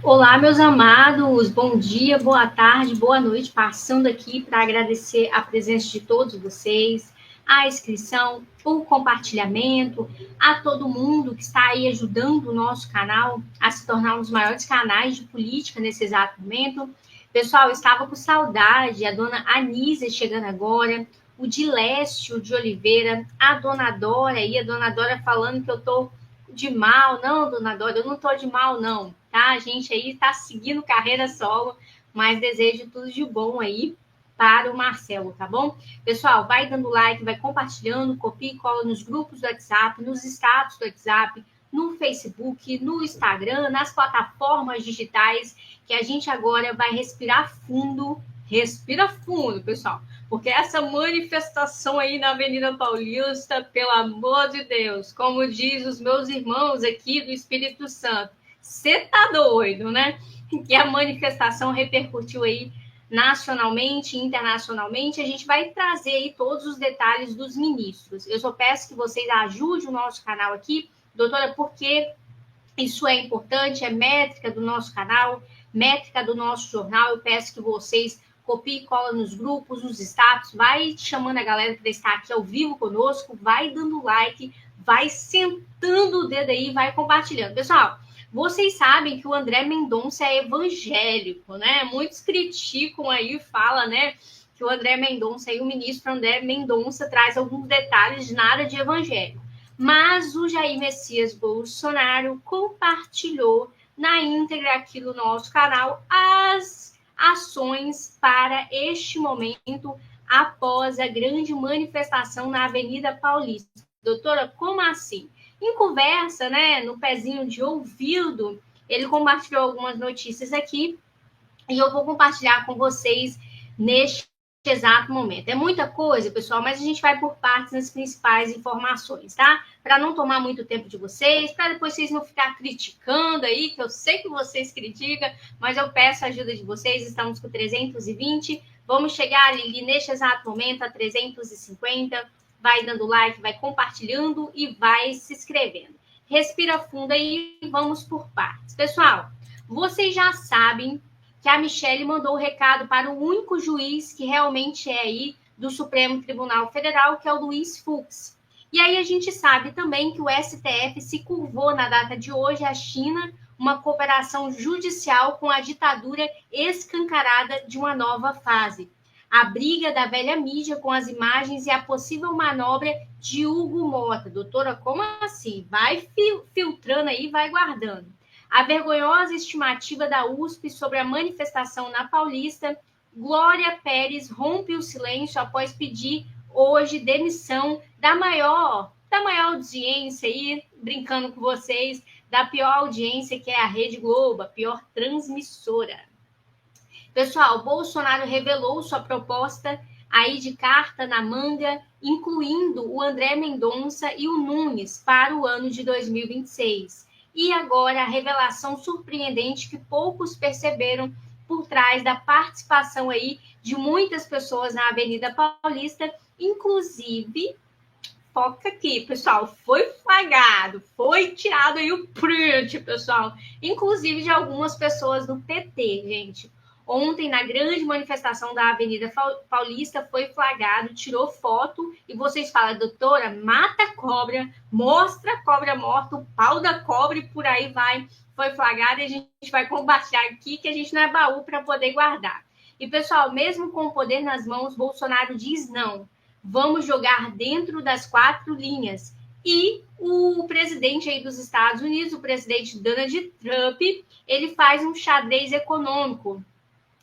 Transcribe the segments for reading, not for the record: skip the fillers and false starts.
Olá, meus amados, bom dia, boa tarde, boa noite. Passando aqui para agradecer a presença de todos vocês, a inscrição, o compartilhamento, a todo mundo que está aí ajudando o nosso canal a se tornar um dos maiores canais de política nesse exato momento. Pessoal, eu estava com saudade, a dona Anísia chegando agora, o Dilécio de Oliveira, a dona Dora e a dona Dora falando que eu estou de mal. Não, dona Dora, eu não estou de mal, não, tá? A gente aí está seguindo carreira solo, mas desejo tudo de bom aí para o Marcelo, tá bom? Pessoal, vai dando like, vai compartilhando, copia e cola nos grupos do WhatsApp, nos status do WhatsApp, no Facebook, no Instagram, nas plataformas digitais, que a gente agora vai respirar fundo. Respira fundo, pessoal, porque essa manifestação aí na Avenida Paulista, pelo amor de Deus, como diz os meus irmãos aqui do Espírito Santo, você tá doido, né? Que a manifestação repercutiu aí nacionalmente e internacionalmente. A gente vai trazer aí todos os detalhes dos ministros. Eu só peço que vocês ajudem o nosso canal aqui, doutora, porque isso é importante, é métrica do nosso canal, métrica do nosso jornal. Eu peço que vocês copiem e colem nos grupos, nos status, vai chamando a galera para estar aqui ao vivo conosco, vai dando like, vai sentando o dedo aí, vai compartilhando. Pessoal, vocês sabem que o André Mendonça é evangélico, né? Muitos criticam aí, falam, né, que o André Mendonça e o ministro André Mendonça traz alguns detalhes de nada de evangélico. Mas o Jair Messias Bolsonaro compartilhou na íntegra aqui no nosso canal as ações para este momento após a grande manifestação na Avenida Paulista. Doutora, como assim? Em conversa, né, no pezinho de ouvido, ele compartilhou algumas notícias aqui e eu vou compartilhar com vocês neste exato momento. É muita coisa, pessoal, mas a gente vai por partes nas principais informações, tá? Para não tomar muito tempo de vocês, para depois vocês não ficar criticando aí, que eu sei que vocês criticam, mas eu peço a ajuda de vocês. Estamos com 320, vamos chegar ali neste exato momento a 350. Vai dando like, vai compartilhando e vai se inscrevendo. Respira fundo aí e vamos por partes. Pessoal, vocês já sabem que a Michelle mandou o recado para o único juiz que realmente é aí do Supremo Tribunal Federal, que é o Luiz Fux. E aí a gente sabe também que o STF se curvou na data de hoje à China, uma cooperação judicial com a ditadura escancarada de uma nova fase. A briga da velha mídia com as imagens e a possível manobra de Hugo Mota. Doutora, como assim? Vai filtrando aí, vai guardando. A vergonhosa estimativa da USP sobre a manifestação na Paulista. Glória Pérez rompe o silêncio após pedir hoje demissão da maior audiência aí, brincando com vocês, da pior audiência, que é a Rede Globo, a pior transmissora. Pessoal, Bolsonaro revelou sua proposta aí de carta na manga, incluindo o André Mendonça e o Nunes para o ano de 2026. E agora a revelação surpreendente que poucos perceberam por trás da participação aí de muitas pessoas na Avenida Paulista, inclusive, foca aqui, pessoal, foi flagrado, foi tirado aí o print, pessoal, inclusive de algumas pessoas do PT, gente. Ontem, na grande manifestação da Avenida Paulista, foi flagrado, tirou foto, e vocês falam, doutora, mata a cobra, mostra a cobra morta, o pau da cobra, e por aí vai. Foi flagrado, e a gente vai compartilhar aqui, que a gente não é baú para poder guardar. E, pessoal, mesmo com o poder nas mãos, Bolsonaro diz não. Vamos jogar dentro das 4 linhas. E o presidente aí dos Estados Unidos, o presidente Donald Trump, ele faz um xadrez econômico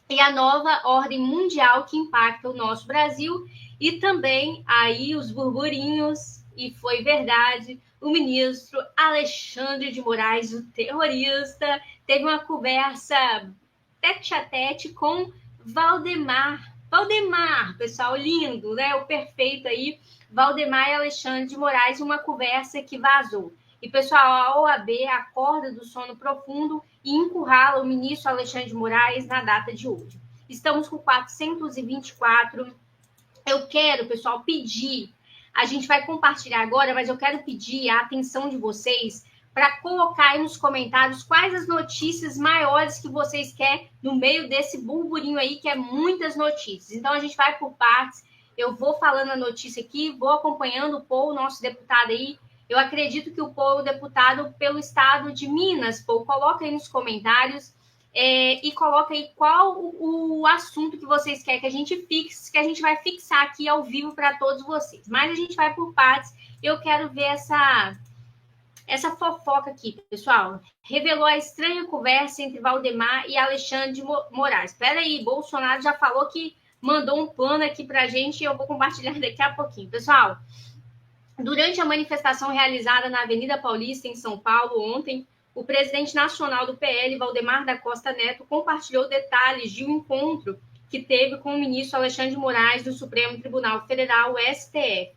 e a nova ordem mundial que impacta o nosso Brasil e também aí os burburinhos, e foi verdade, o ministro Alexandre de Moraes, o terrorista, teve uma conversa tete-a-tete com Valdemar, pessoal, lindo, né? O perfeito aí, Valdemar e Alexandre de Moraes, uma conversa que vazou. E, pessoal, a OAB acorda do sono profundo e encurrala o ministro Alexandre de Moraes na data de hoje. Estamos com 424. Eu quero, pessoal, pedir, a gente vai compartilhar agora, mas eu quero pedir a atenção de vocês para colocar aí nos comentários quais as notícias maiores que vocês querem no meio desse burburinho aí, que é muitas notícias. Então, a gente vai por partes. Eu vou falando a notícia aqui, vou acompanhando o Paul, nosso deputado aí. Eu acredito que o Paul é o deputado pelo estado de Minas. Paul, coloca aí nos comentários e coloca aí qual o assunto que vocês querem que a gente fixe, que a gente vai fixar aqui ao vivo para todos vocês. Mas a gente vai por partes. Eu quero ver essa fofoca aqui, pessoal. Revelou a estranha conversa entre Valdemar e Alexandre de Moraes. Espera aí, Bolsonaro já falou que mandou um plano aqui para a gente e eu vou compartilhar daqui a pouquinho. Pessoal, durante a manifestação realizada na Avenida Paulista, em São Paulo, ontem, o presidente nacional do PL, Valdemar da Costa Neto, compartilhou detalhes de um encontro que teve com o ministro Alexandre de Moraes do Supremo Tribunal Federal, o STF.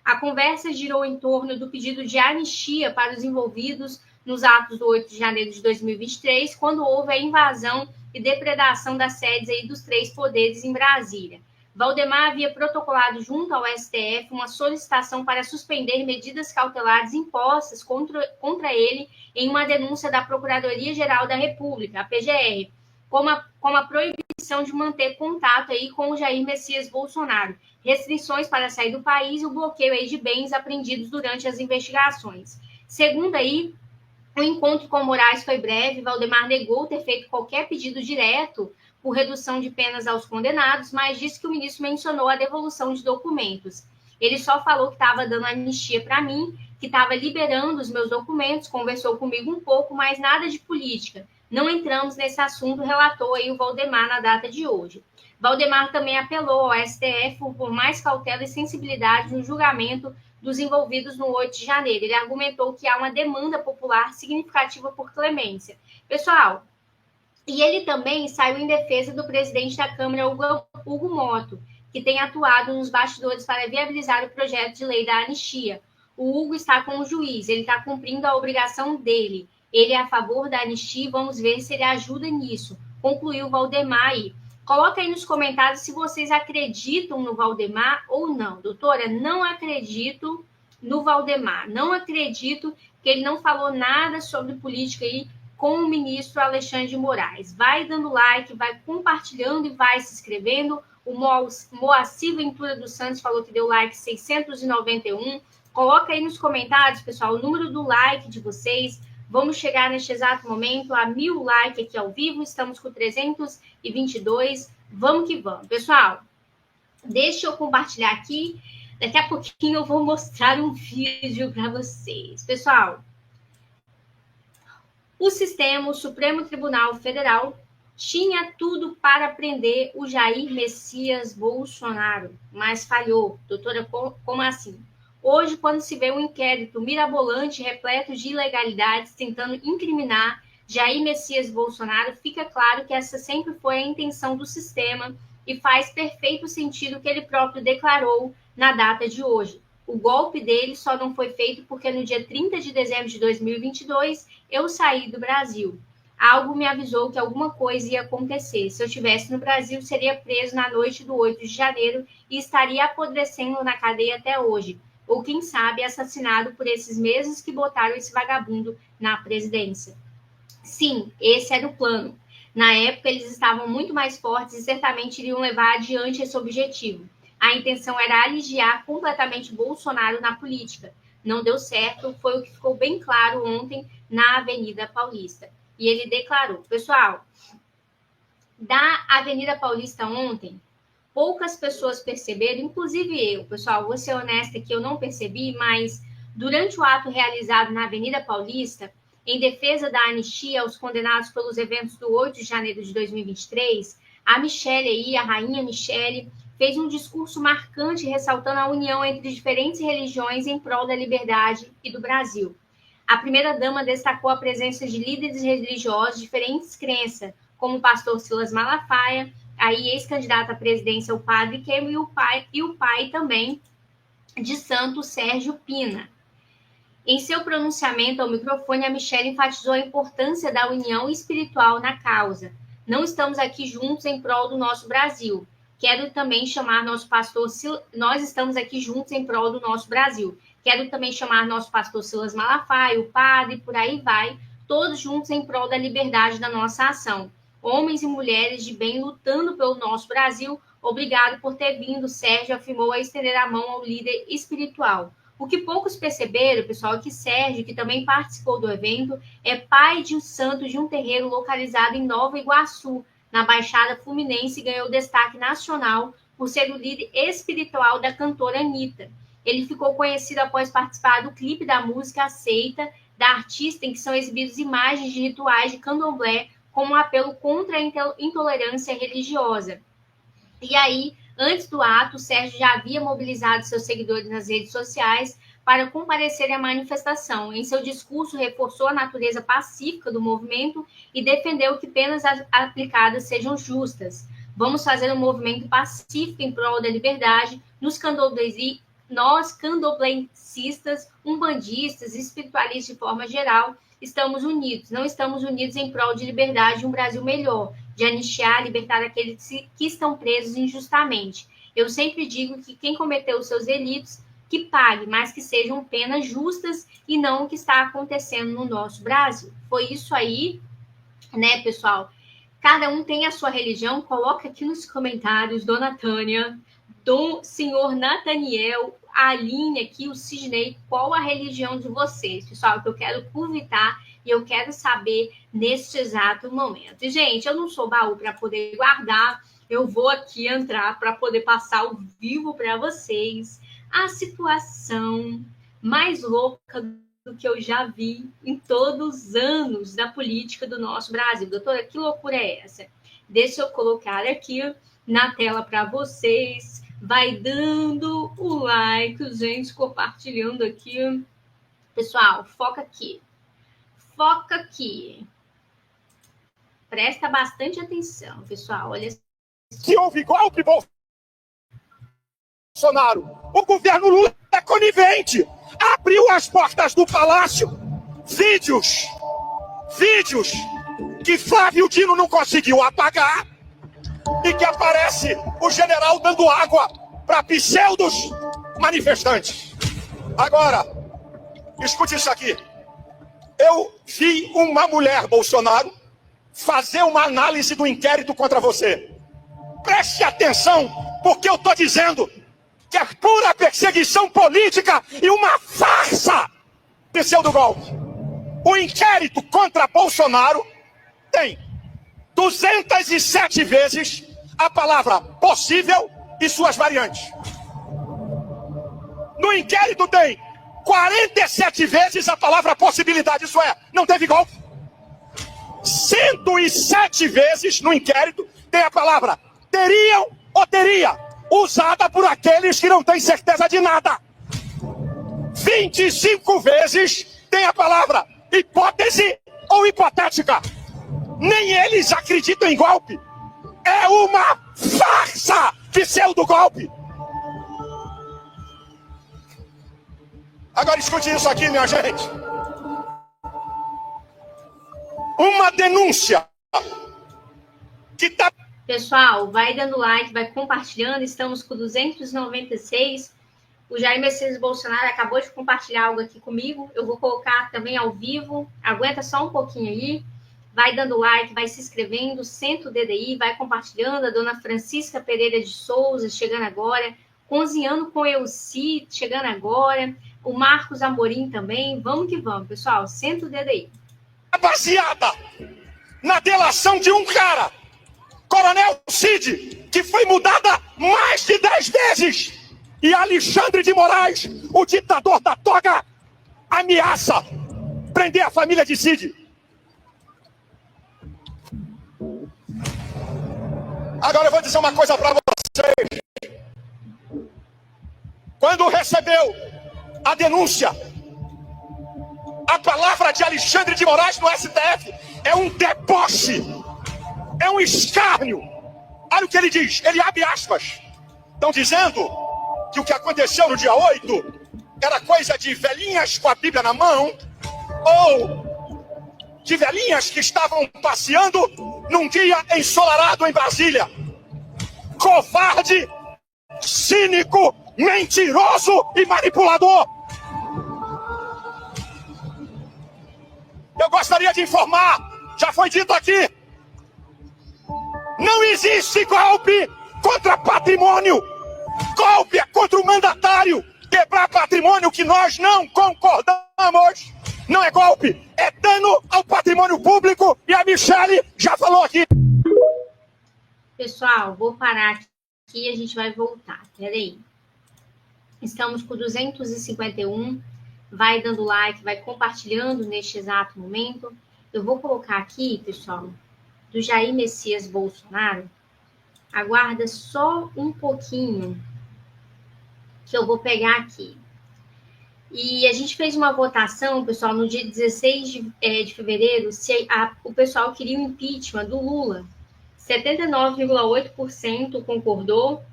A conversa girou em torno do pedido de anistia para os envolvidos nos atos do 8 de janeiro de 2023, quando houve a invasão e depredação das sedes aí dos três poderes em Brasília. Valdemar havia protocolado junto ao STF uma solicitação para suspender medidas cautelares impostas contra ele em uma denúncia da Procuradoria-Geral da República, a PGR, como a proibição de manter contato aí com o Jair Messias Bolsonaro, restrições para sair do país e o bloqueio aí de bens apreendidos durante as investigações. Segundo aí, o encontro com Moraes foi breve. Valdemar negou ter feito qualquer pedido direto por redução de penas aos condenados, mas disse que o ministro mencionou a devolução de documentos. Ele só falou que estava dando anistia para mim, que estava liberando os meus documentos, conversou comigo um pouco, mas nada de política. Não entramos nesse assunto, relatou aí o Valdemar na data de hoje. Valdemar também apelou ao STF por mais cautela e sensibilidade no julgamento dos envolvidos no 8 de janeiro. Ele argumentou que há uma demanda popular significativa por clemência. Pessoal, e ele também saiu em defesa do presidente da Câmara, Hugo Motto, que tem atuado nos bastidores para viabilizar o projeto de lei da anistia. O Hugo está com o juiz, ele está cumprindo a obrigação dele. Ele é a favor da anistia, vamos ver se ele ajuda nisso. Concluiu Valdemar aí. Coloca aí nos comentários se vocês acreditam no Valdemar ou não. Doutora, não acredito no Valdemar. Não acredito que ele não falou nada sobre política aí com o ministro Alexandre de Moraes. Vai dando like, vai compartilhando e vai se inscrevendo. O Moacir Ventura dos Santos falou que deu like 691. Coloca aí nos comentários, pessoal, o número do like de vocês. Vamos chegar neste exato momento a 1000 likes aqui ao vivo. Estamos com 322. Vamos que vamos. Pessoal, deixa eu compartilhar aqui. Daqui a pouquinho eu vou mostrar um vídeo para vocês. Pessoal, o Supremo Tribunal Federal, tinha tudo para prender o Jair Messias Bolsonaro, mas falhou. Doutora, como assim? Hoje, quando se vê um inquérito mirabolante, repleto de ilegalidades, tentando incriminar Jair Messias Bolsonaro, fica claro que essa sempre foi a intenção do sistema e faz perfeito sentido o que ele próprio declarou na data de hoje. O golpe dele só não foi feito porque no dia 30 de dezembro de 2022 eu saí do Brasil. Algo me avisou que alguma coisa ia acontecer. Se eu estivesse no Brasil, seria preso na noite do 8 de janeiro e estaria apodrecendo na cadeia até hoje. Ou, quem sabe, assassinado por esses mesmos que botaram esse vagabundo na presidência. Sim, esse era o plano. Na época, eles estavam muito mais fortes e certamente iriam levar adiante esse objetivo. A intenção era aliviar completamente Bolsonaro na política. Não deu certo, foi o que ficou bem claro ontem na Avenida Paulista. E ele declarou, pessoal, da Avenida Paulista ontem, poucas pessoas perceberam, inclusive eu, pessoal, vou ser honesta que eu não percebi, mas durante o ato realizado na Avenida Paulista, em defesa da anistia aos condenados pelos eventos do 8 de janeiro de 2023, a Michelle aí, a rainha Michelle, fez um discurso marcante ressaltando a união entre diferentes religiões em prol da liberdade e do Brasil. A primeira-dama destacou a presença de líderes religiosos de diferentes crenças, como o pastor Silas Malafaia, aí ex-candidato à presidência, o padre Queimo, e o pai também de santo Sérgio Pina. Em seu pronunciamento ao microfone, a Michelle enfatizou a importância da união espiritual na causa. Não estamos aqui juntos em prol do nosso Brasil. Quero também chamar nosso pastor, nós estamos aqui juntos em prol do nosso Brasil. Quero também chamar nosso pastor Silas Malafaia, o padre, por aí vai, todos juntos em prol da liberdade da nossa ação. Homens e mulheres de bem lutando pelo nosso Brasil. Obrigado por ter vindo, Sérgio afirmou a estender a mão ao líder espiritual. O que poucos perceberam, pessoal, é que Sérgio, que também participou do evento, é pai de um santo de um terreiro localizado em Nova Iguaçu, na Baixada Fluminense, e ganhou destaque nacional por ser o líder espiritual da cantora Anitta. Ele ficou conhecido após participar do clipe da música Aceita, da artista, em que são exibidas imagens de rituais de candomblé como um apelo contra a intolerância religiosa. E aí, antes do ato, o Sérgio já havia mobilizado seus seguidores nas redes sociais para comparecerem à manifestação. Em seu discurso, reforçou a natureza pacífica do movimento e defendeu que penas aplicadas sejam justas. Vamos fazer um movimento pacífico em prol da liberdade. Nós, candomblecistas, umbandistas, espiritualistas de forma geral, estamos unidos. Não estamos unidos em prol de liberdade de um Brasil melhor, de anistiar, libertar aqueles que estão presos injustamente. Eu sempre digo que quem cometeu os seus delitos, que pague, mas que sejam penas justas e não o que está acontecendo no nosso Brasil. Foi isso aí, né, pessoal? Cada um tem a sua religião, coloca aqui nos comentários, Dona Tânia, Dom Senhor Nathaniel, a Aline aqui, o Sidney, qual a religião de vocês, pessoal, que eu quero convidar e eu quero saber neste exato momento. E, gente, eu não sou baú para poder guardar, eu vou aqui entrar para poder passar ao vivo para vocês a situação mais louca do que eu já vi em todos os anos da política do nosso Brasil. Doutora, que loucura é essa? Deixa eu colocar aqui na tela para vocês. Vai dando o like, gente, compartilhando aqui. Pessoal, foca aqui. Foca aqui. Presta bastante atenção, pessoal. Olha. Se houve golpe, Bolsonaro, o governo Lula é conivente. Abriu as portas do palácio. Vídeos que Flávio Dino não conseguiu apagar. E que aparece o general dando água para pseudos manifestantes. Agora, escute isso aqui. Eu vi uma mulher, Bolsonaro, fazer uma análise do inquérito contra você. Preste atenção, porque eu estou dizendo que é pura perseguição política e uma farsa pseudo-golpe. O inquérito contra Bolsonaro tem 207 vezes a palavra possível e suas variantes. No inquérito tem 47 vezes a palavra possibilidade, isso é, não teve golpe. 107 vezes no inquérito tem a palavra teriam ou teria, usada por aqueles que não têm certeza de nada. 25 vezes tem a palavra hipótese ou hipotética. Nem eles acreditam em golpe. É uma farsa pseudo-golpe. Agora escute isso aqui, minha gente. Uma denúncia que está... Pessoal, vai dando like, vai compartilhando. Estamos com 296. O Jair Messias Bolsonaro acabou de compartilhar algo aqui comigo. Eu vou colocar também ao vivo. Aguenta só um pouquinho aí. Vai dando like, vai se inscrevendo, senta o dedo aí, vai compartilhando. A dona Francisca Pereira de Souza chegando agora. Cozinhando com Elci chegando agora. O Marcos Amorim também. Vamos que vamos, pessoal. Senta o dedo aí. Baseada na delação de um cara, Coronel Cid, que foi mudada mais de 10 vezes. E Alexandre de Moraes, o ditador da toga, ameaça prender a família de Cid. Agora eu vou dizer uma coisa para vocês. Quando recebeu a denúncia, a palavra de Alexandre de Moraes no STF é um deboche, é um escárnio. Olha o que ele diz, ele abre aspas. Estão dizendo que o que aconteceu no dia 8 era coisa de velhinhas com a Bíblia na mão ou de velhinhas que estavam passeando num dia ensolarado em Brasília. Covarde, cínico, mentiroso e manipulador. Eu gostaria de informar, já foi dito aqui, não existe golpe contra patrimônio. Golpe é contra o mandatário. Quebrar patrimônio que nós não concordamos não é golpe, é dano ao patrimônio público. E a Michele já falou aqui. Pessoal, vou parar aqui e a gente vai voltar. Peraí. Estamos com 251. Vai dando like, vai compartilhando neste exato momento. Eu vou colocar aqui, pessoal, do Jair Messias Bolsonaro. Aguarda só um pouquinho que eu vou pegar aqui. E a gente fez uma votação, pessoal, no dia 16 de fevereiro, se o pessoal queria o impeachment do Lula. 79,8% concordou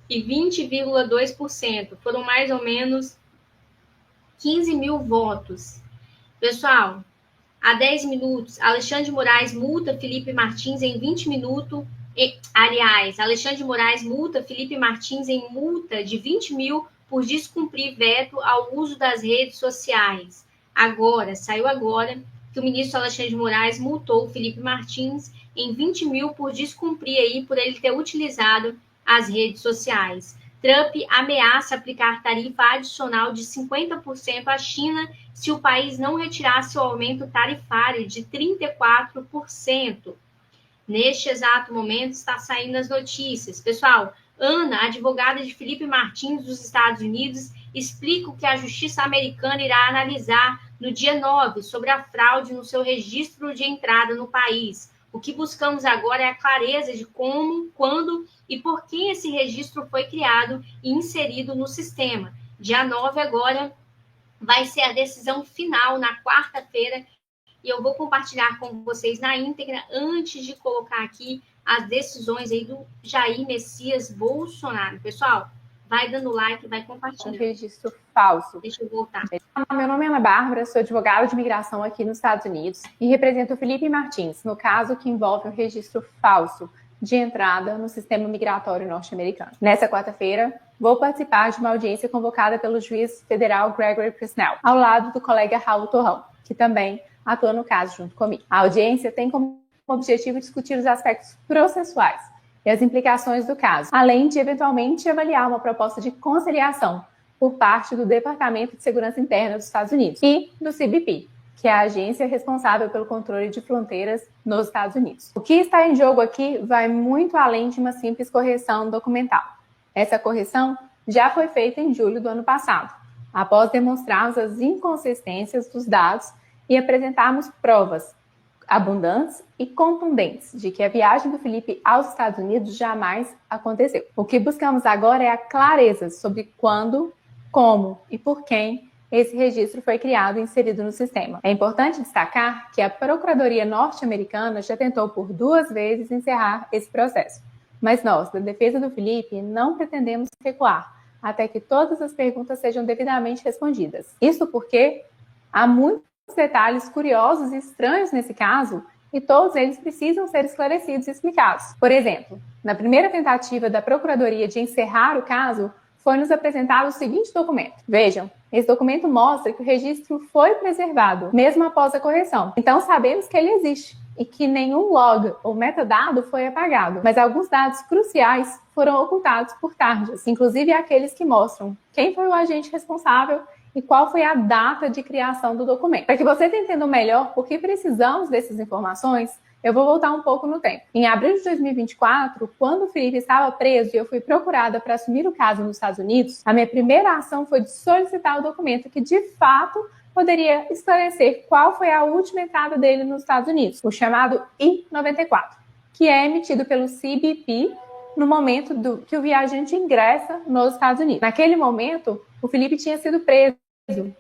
e 20,2%. Foram mais ou menos 15 mil votos. Pessoal, há 10 minutos, Alexandre de Moraes multa Felipe Martins em 20 minutos. Aliás, Alexandre de Moraes multa Felipe Martins em multa de 20 mil por descumprir veto ao uso das redes sociais. Saiu agora que o ministro Alexandre de Moraes multou Felipe Martins em 20 mil por descumprir aí, por ele ter utilizado as redes sociais. Trump ameaça aplicar tarifa adicional de 50% à China se o país não retirasse o aumento tarifário de 34%. Neste exato momento está saindo as notícias. Pessoal, Ana, advogada de Felipe Martins dos Estados Unidos, explica o que a justiça americana irá analisar no dia 9 sobre a fraude no seu registro de entrada no país. O que buscamos agora é a clareza de como, quando e por que esse registro foi criado e inserido no sistema. Dia 9 agora vai ser a decisão final, na quarta-feira, e eu vou compartilhar com vocês na íntegra, antes de colocar aqui as decisões aí do Jair Messias Bolsonaro. Pessoal, vai dando like, vai compartilhando. Um registro falso. Deixa eu voltar. Meu nome é Ana Bárbara, sou advogada de imigração aqui nos Estados Unidos e represento o Felipe Martins, no caso que envolve um registro falso de entrada no sistema migratório norte-americano. Nessa quarta-feira, vou participar de uma audiência convocada pelo juiz federal Gregory Prisnell, ao lado do colega Raul Torrão, que também atua no caso junto comigo. A audiência tem como objetivo discutir os aspectos processuais e as implicações do caso, além de eventualmente avaliar uma proposta de conciliação por parte do Departamento de Segurança Interna dos Estados Unidos e do CBP, que é a agência responsável pelo controle de fronteiras nos Estados Unidos. O que está em jogo aqui vai muito além de uma simples correção documental. Essa correção já foi feita em julho do ano passado, após demonstrarmos as inconsistências dos dados e apresentarmos provas abundantes e contundentes de que a viagem do Felipe aos Estados Unidos jamais aconteceu. O que buscamos agora é a clareza sobre quando, como e por quem esse registro foi criado e inserido no sistema. É importante destacar que a Procuradoria norte-americana já tentou por 2 vezes encerrar esse processo, mas nós, da defesa do Felipe, não pretendemos recuar até que todas as perguntas sejam devidamente respondidas. Isso porque há muitos detalhes curiosos e estranhos nesse caso, e todos eles precisam ser esclarecidos e explicados. Por exemplo, na primeira tentativa da Procuradoria de encerrar o caso, foi-nos apresentado o seguinte documento. Vejam, esse documento mostra que o registro foi preservado, mesmo após a correção. Então, sabemos que ele existe e que nenhum log ou metadado foi apagado, mas alguns dados cruciais foram ocultados por tarjas, inclusive aqueles que mostram quem foi o agente responsável e qual foi a data de criação do documento. Para que você entenda melhor por que precisamos dessas informações, eu vou voltar um pouco no tempo. Em abril de 2024, quando o Felipe estava preso e eu fui procurada para assumir o caso nos Estados Unidos, a minha primeira ação foi de solicitar o documento que, de fato, poderia esclarecer qual foi a última entrada dele nos Estados Unidos, o chamado I-94, que é emitido pelo CBP no momento que o viajante ingressa nos Estados Unidos. Naquele momento, o Felipe tinha sido preso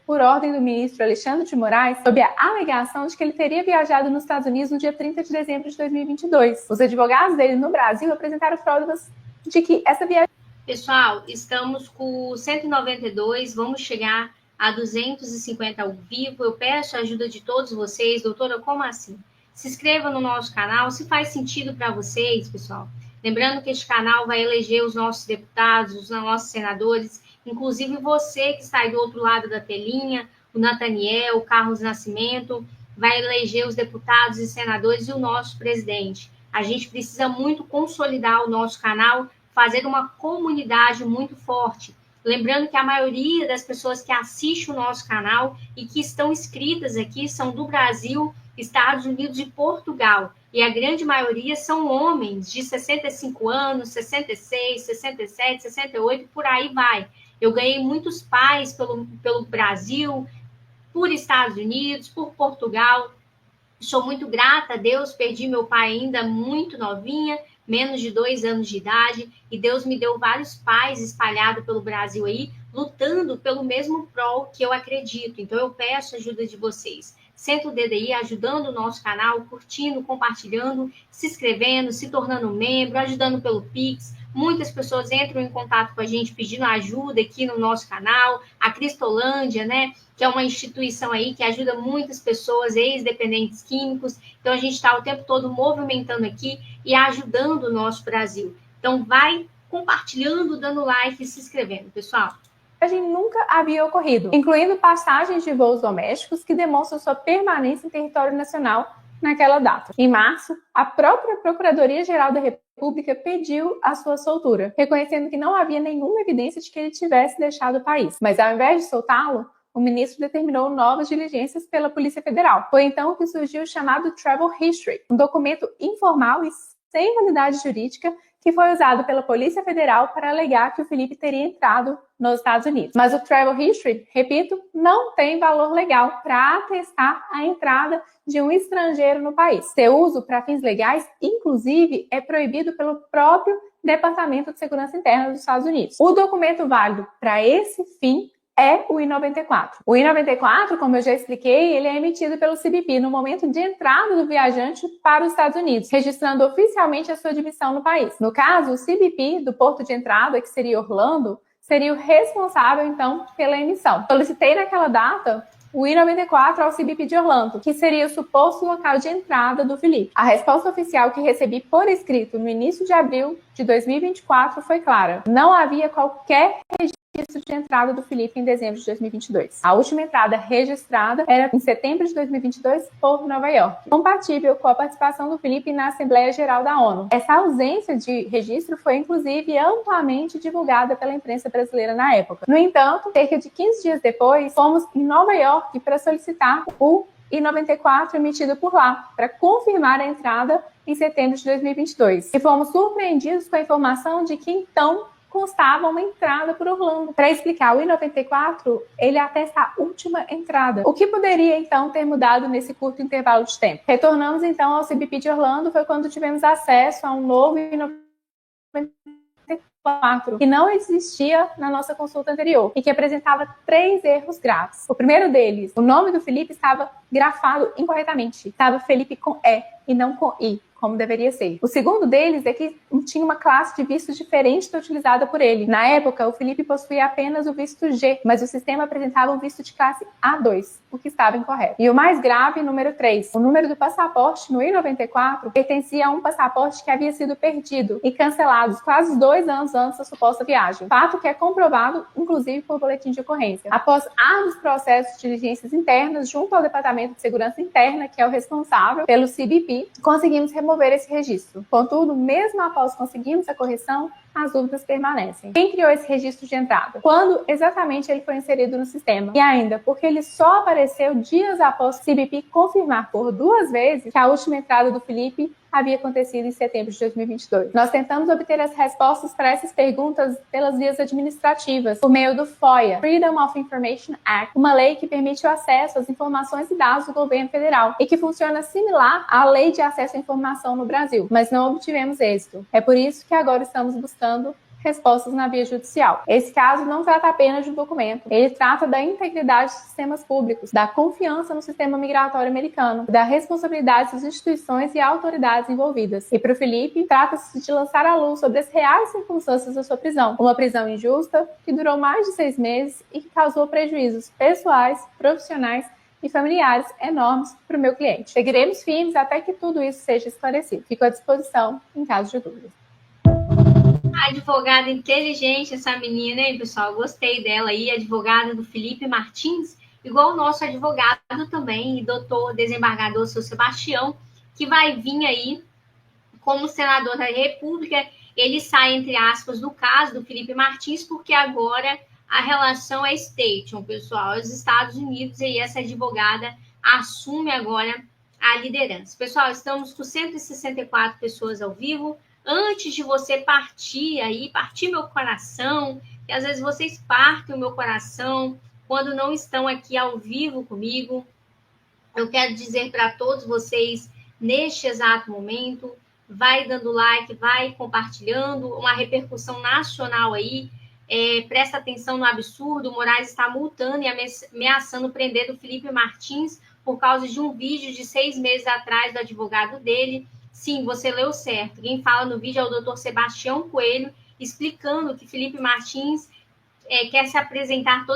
por ordem do ministro Alexandre de Moraes, sob a alegação de que ele teria viajado nos Estados Unidos no dia 30 de dezembro de 2022. Os advogados dele no Brasil apresentaram provas de que essa viagem... Pessoal, estamos com 192, vamos chegar a 250 ao vivo. Eu peço a ajuda de todos vocês. Doutora, como assim? Se inscreva no nosso canal, se faz sentido para vocês, pessoal. Lembrando que este canal vai eleger os nossos deputados, os nossos senadores, inclusive você que está aí do outro lado da telinha, o Nathaniel, o Carlos Nascimento, vai eleger os deputados e senadores e o nosso presidente. A gente precisa muito consolidar o nosso canal, fazer uma comunidade muito forte. Lembrando que a maioria das pessoas que assistem o nosso canal e que estão inscritas aqui são do Brasil, Estados Unidos e Portugal. E a grande maioria são homens de 65 anos, 66, 67, 68, por aí vai. Eu ganhei muitos pais pelo Brasil, por Estados Unidos, por Portugal. Sou muito grata a Deus, perdi meu pai ainda muito novinha, menos de 2 anos de idade, e Deus me deu vários pais espalhados pelo Brasil aí, lutando pelo mesmo prol que eu acredito. Então eu peço a ajuda de vocês. Senta o dedo aí, ajudando o nosso canal, curtindo, compartilhando, se inscrevendo, se tornando membro, ajudando pelo Pix. Muitas pessoas entram em contato com a gente pedindo ajuda aqui no nosso canal. A Cristolândia, né, que é uma instituição aí que ajuda muitas pessoas, ex-dependentes químicos. Então, a gente está o tempo todo movimentando aqui e ajudando o nosso Brasil. Então, vai compartilhando, dando like e se inscrevendo, pessoal. Nunca havia ocorrido, incluindo passagens de voos domésticos que demonstram sua permanência em território nacional naquela data. Em março, a própria Procuradoria-Geral da República pediu a sua soltura, reconhecendo que não havia nenhuma evidência de que ele tivesse deixado o país. Mas, ao invés de soltá-lo, o ministro determinou novas diligências pela Polícia Federal. Foi então que surgiu o chamado Travel History, um documento informal e sem validade jurídica que foi usado pela Polícia Federal para alegar que o Felipe teria entrado nos Estados Unidos. Mas o Travel History, repito, não tem valor legal para atestar a entrada de um estrangeiro no país. Seu uso para fins legais, inclusive, é proibido pelo próprio Departamento de Segurança Interna dos Estados Unidos. O documento válido para esse fim é o I-94. O I-94, como eu já expliquei, ele é emitido pelo CBP no momento de entrada do viajante para os Estados Unidos, registrando oficialmente a sua admissão no país. No caso, o CBP do porto de entrada, que seria Orlando, seria o responsável, então, pela emissão. Solicitei naquela data o I-94 ao CBP de Orlando, que seria o suposto local de entrada do Felipe. A resposta oficial que recebi por escrito no início de abril de 2024 foi clara. Não havia qualquer registro de entrada do Felipe em dezembro de 2022. A última entrada registrada era em setembro de 2022 por Nova York, compatível com a participação do Felipe na Assembleia Geral da ONU. Essa ausência de registro foi, inclusive, amplamente divulgada pela imprensa brasileira na época. No entanto, cerca de 15 dias depois, fomos em Nova York para solicitar o I-94 emitido por lá, para confirmar a entrada em setembro de 2022. E fomos surpreendidos com a informação de que, então, constava uma entrada por Orlando. Para explicar, o I-94, ele atesta a última entrada. O que poderia, então, ter mudado nesse curto intervalo de tempo? Retornamos, então, ao CBP de Orlando, foi quando tivemos acesso a um novo I-94, que não existia na nossa consulta anterior e que apresentava 3 erros graves. O primeiro deles, o nome do Felipe estava grafado incorretamente. Estava Felipe com E e não com I, como deveria ser. O segundo deles é que tinha uma classe de visto diferente da utilizada por ele. Na época, o Felipe possuía apenas o visto G, mas o sistema apresentava um visto de classe A2, o que estava incorreto. E o mais grave, número 3. O número do passaporte no I-94 pertencia a um passaporte que havia sido perdido e cancelado quase 2 anos antes da suposta viagem. Fato que é comprovado, inclusive, por boletim de ocorrência. Após árduos processos de diligências internas junto ao Departamento de Segurança Interna, que é o responsável pelo CBP, conseguimos remover esse registro. Contudo, mesmo após conseguirmos a correção, as dúvidas permanecem. Quem criou esse registro de entrada? Quando exatamente ele foi inserido no sistema? E ainda, porque ele só apareceu dias após o CBP confirmar por 2 vezes que a última entrada do Felipe havia acontecido em setembro de 2022. Nós tentamos obter as respostas para essas perguntas pelas vias administrativas, por meio do FOIA, Freedom of Information Act, uma lei que permite o acesso às informações e dados do governo federal e que funciona similar à Lei de Acesso à Informação no Brasil, mas não obtivemos êxito. É por isso que agora estamos buscando respostas na via judicial. Esse caso não trata apenas de um documento, ele trata da integridade dos sistemas públicos, da confiança no sistema migratório americano, da responsabilidade das instituições e autoridades envolvidas. E para o Felipe, trata-se de lançar a luz sobre as reais circunstâncias da sua prisão. Uma prisão injusta, que durou mais de 6 meses e que causou prejuízos pessoais, profissionais e familiares enormes para o meu cliente. Seguiremos firmes até que tudo isso seja esclarecido. Fico à disposição em caso de dúvidas. Advogada inteligente essa menina, hein, pessoal? Gostei dela aí, advogada do Felipe Martins. igual o nosso advogado também, e doutor desembargador seu Sebastião, que vai vir aí como senador da República. Ele sai, entre aspas, do caso do Felipe Martins, porque agora a relação é station, pessoal, os Estados Unidos, e essa advogada assume agora a liderança. Pessoal, estamos com 164 pessoas ao vivo. Antes de você partir aí, partir meu coração, que às vezes vocês partem o meu coração quando não estão aqui ao vivo comigo, eu quero dizer para todos vocês, neste exato momento, vai dando like, vai compartilhando, uma repercussão nacional aí. Presta atenção no absurdo, o Moraes está multando e ameaçando prender o Felipe Martins por causa de um vídeo de 6 meses atrás do advogado dele. Sim, você leu certo. Quem fala no vídeo é o doutor Sebastião Coelho, explicando que Felipe Martins quer se apresentar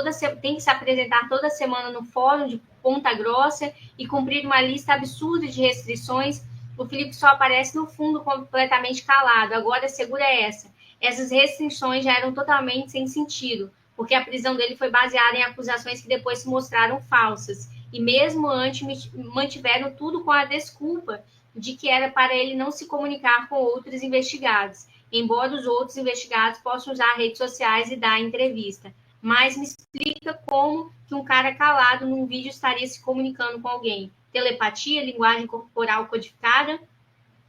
tem que se apresentar toda semana no fórum de Ponta Grossa e cumprir uma lista absurda de restrições. O Felipe só aparece no fundo completamente calado. Agora a segura é essa. Essas restrições já eram totalmente sem sentido, porque a prisão dele foi baseada em acusações que depois se mostraram falsas. E mesmo antes mantiveram tudo com a desculpa de que era para ele não se comunicar com outros investigados, embora os outros investigados possam usar redes sociais e dar entrevista. Mas me explica como que um cara calado num vídeo estaria se comunicando com alguém? Telepatia, linguagem corporal codificada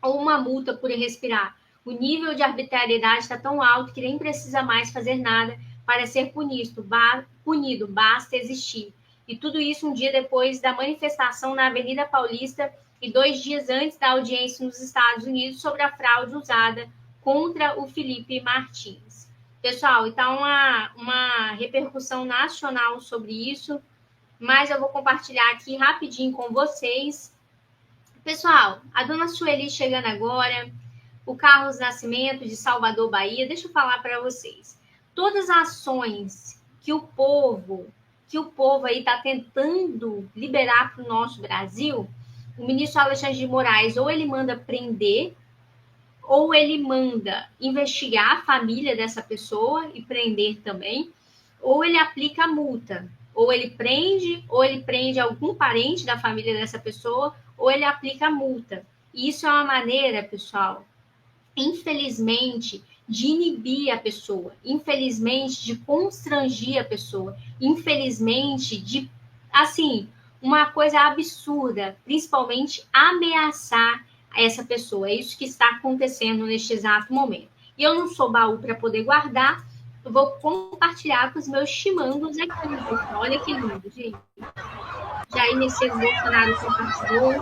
ou uma multa por respirar? O nível de arbitrariedade está tão alto que nem precisa mais fazer nada para ser punido, basta existir. E tudo isso um dia depois da manifestação na Avenida Paulista e 2 dias antes da audiência nos Estados Unidos sobre a fraude usada contra o Felipe Martins. Pessoal, então uma repercussão nacional sobre isso, mas eu vou compartilhar aqui rapidinho com vocês. Pessoal, a dona Sueli chegando agora, o Carlos Nascimento de Salvador, Bahia. Deixa eu falar para vocês. Todas as ações que o povo aí está tentando liberar para o nosso Brasil, o ministro Alexandre de Moraes ou ele manda prender, ou ele manda investigar a família dessa pessoa e prender também, ou ele aplica a multa. Ou ele prende algum parente da família dessa pessoa, ou ele aplica a multa. E isso é uma maneira, pessoal, infelizmente, de inibir a pessoa, infelizmente, de constranger a pessoa, infelizmente, de, assim, uma coisa absurda, principalmente ameaçar essa pessoa. É isso que está acontecendo neste exato momento. E eu não sou baú para poder guardar, eu vou compartilhar com os meus chimangos aqui. Olha que lindo, gente. Jair Messias Bolsonaro compartilhou.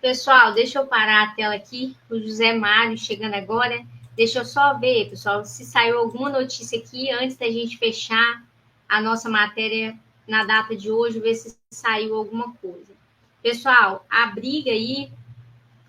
Pessoal, deixa eu parar a tela aqui, o José Mário chegando agora. Deixa eu só ver, pessoal, se saiu alguma notícia aqui antes da gente fechar a nossa matéria na data de hoje, ver se saiu alguma coisa. Pessoal, a briga aí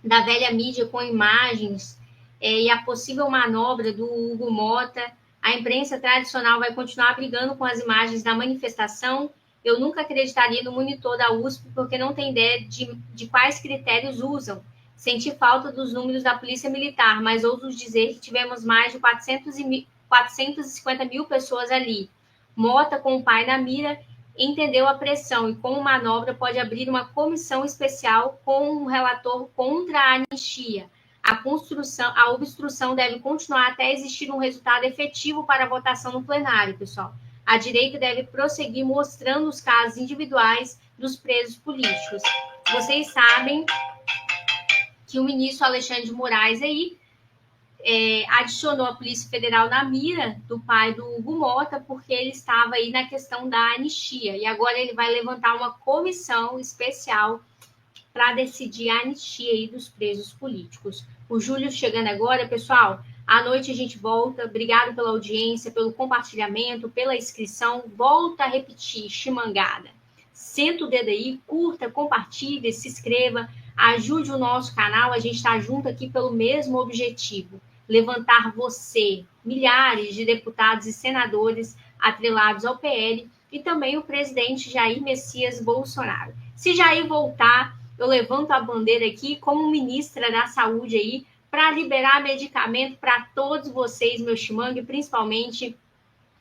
da velha mídia com imagens e a possível manobra do Hugo Mota. A imprensa tradicional vai continuar brigando com as imagens da manifestação. Eu nunca acreditaria no monitor da USP, porque não tem ideia de quais critérios usam. Senti falta dos números da Polícia Militar, mas ouso dizer que tivemos mais de 450 mil pessoas ali. Mota, com o pai na mira, entendeu a pressão e, como manobra, pode abrir uma comissão especial com um relator contra a anistia. A obstrução deve continuar até existir um resultado efetivo para a votação no plenário, pessoal. A direita deve prosseguir mostrando os casos individuais dos presos políticos. Vocês sabem que o ministro Alexandre de Moraes aí adicionou a Polícia Federal na mira do pai do Hugo Mota, porque ele estava aí na questão da anistia. E agora ele vai levantar uma comissão especial para decidir a anistia aí dos presos políticos. O Júlio chegando agora, pessoal. À noite a gente volta. Obrigado pela audiência, pelo compartilhamento, pela inscrição. Volta a repetir, chimangada. Senta o dedo aí, curta, compartilhe, se inscreva, ajude o nosso canal. A gente está junto aqui pelo mesmo objetivo. Levantar você, milhares de deputados e senadores atrelados ao PL e também o presidente Jair Messias Bolsonaro. Se Jair voltar, eu levanto a bandeira aqui como ministra da Saúde aí, para liberar medicamento para todos vocês, meu chimangue, principalmente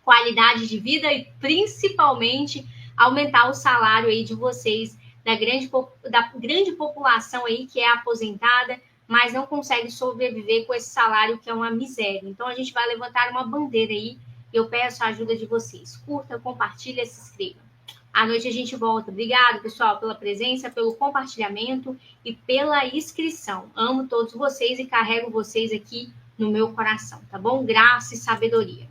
qualidade de vida e principalmente aumentar o salário aí de vocês, da grande população aí que é aposentada, mas não consegue sobreviver com esse salário que é uma miséria. Então, a gente vai levantar uma bandeira aí, eu peço a ajuda de vocês. Curta, compartilha, se inscreva. À noite a gente volta. Obrigado, pessoal, pela presença, pelo compartilhamento e pela inscrição. Amo todos vocês e carrego vocês aqui no meu coração, tá bom? Graça e sabedoria.